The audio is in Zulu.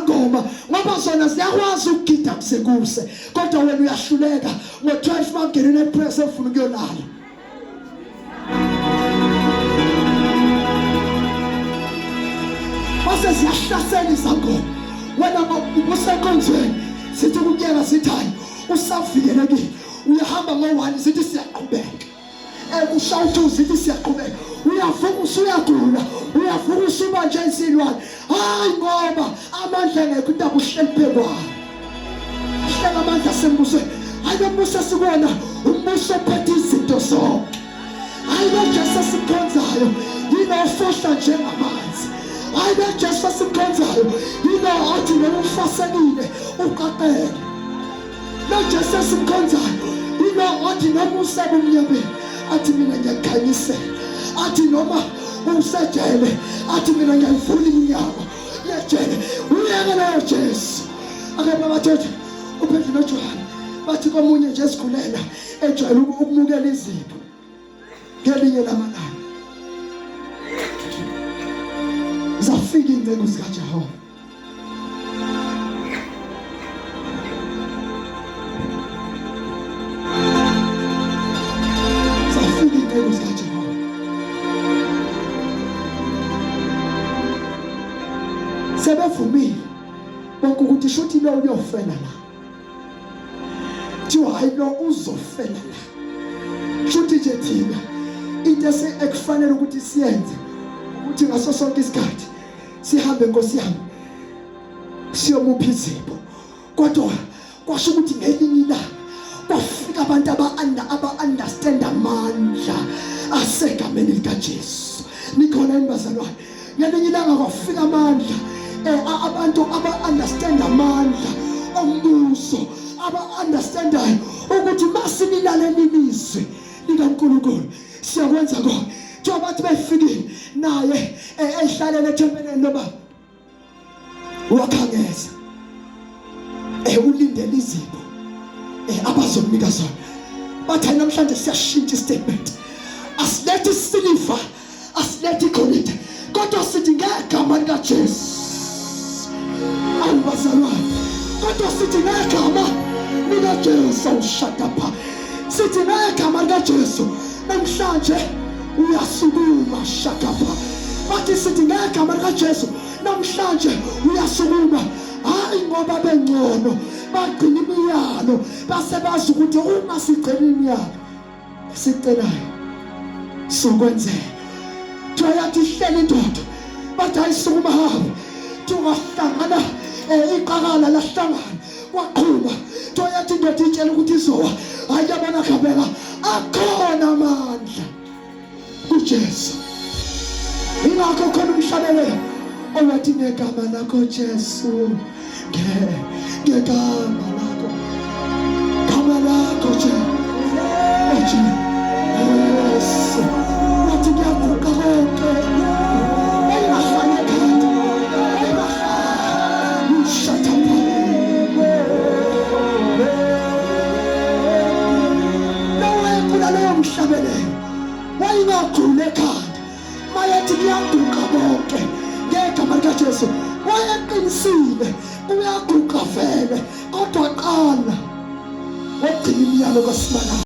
ziyagoma ngoba zona ziyakwazi ukugida kusekuse kodwa wena uyahluleka ngo-12 bangena nepress efuna ukuyolala. Mase ziyahlasela izangoma wena usekonzweni sithi ukuyeka sithi hayi usavikelekile uyahamba ngo-1 sithi siyaqhubeka ushawuthu sithi siyaqhubeka uyavuka usuyagula uyavuka usuba nje isilwane hayi ngoba amandla ngekho into akuhleli phekwayo hlala amandla sembusweni hayi umbuso sikona umbuso ophethe izinto zonke hayi lo Jesu sikhonzayo yilo ofohla njengamanzi hayi lo Jesu sikhonzayo yilo athi nokufasekile uqaqele lo Jesu sikhonzayo yilo athi nokusaba umnyabeni athi mina ngiyakhanyisela athi noma usejele athi mina ngiyayivula inyama yejele uyeke lo Jesu akaba bathethe uPetru noJohane bathi komunye nje esikhulela ejwayele ukumukela izipho ngelinye lamalanga zafika incengo zikaJehova sebevumile bonke ukuthi shuthi lo uyofela la thiwa hayi lo uzofela la shuthi nje thina into ekufanele ukuthi siyenze ukuthi ngaso sonke isikhathi sihambe Nkosi yami siyomupha izipho kodwa kwasho ukuthi ngelinye ilanga kwafika abantu aba-understand amandla asegameni likaJesu nikhona yini bazalwane ngelinye ilanga kwafika amandla abantu aba-understand amandla ombuso aba-understandayo ukuthi masinilalela ilizwi likaNkulunkulu siyakwenza konke njengoba bathi befikile naye ehlalele ethempelini loba wakhangeza ulindele izipho abazomnika zona bathi namhlanje siyashintsha istatement asilethi isiliva asilethi igolide kodwa sithi ngegama likaJesu awubazalwane kodwa sithi ngegama likaJesu ushadapha sithi ngegama likaJesu namhlanje uyasukuma shadapha bathi sithi ngegama likaJesu namhlanje uyasukuma hayi ngoba bengcono bagcina imiyalo basebazi ukuthi uma sigcina imiyalo sicelayo sokwenzeka thoyathi hlela indoda bathi ayisukuma hamba tungahlangana iqakala lahlangana kwaqhuma thoyathi indoda itshela ukuthi izowa ayabona kabeka akhona amandla kuJesu ingakho khona umhlabelelo owathi ngegama lakho Jesu ngegama lakho Jesu wathi ngiyavuka konke ayingafane khanda ushadapha nawe leyo mhlabelelo wayingagcule ekhanda mayethi kuyaguqa konke ngegama likaJesu wayeqinisile kuyaguqa vele kodwa qala wagcina imiyalo kaSimanga.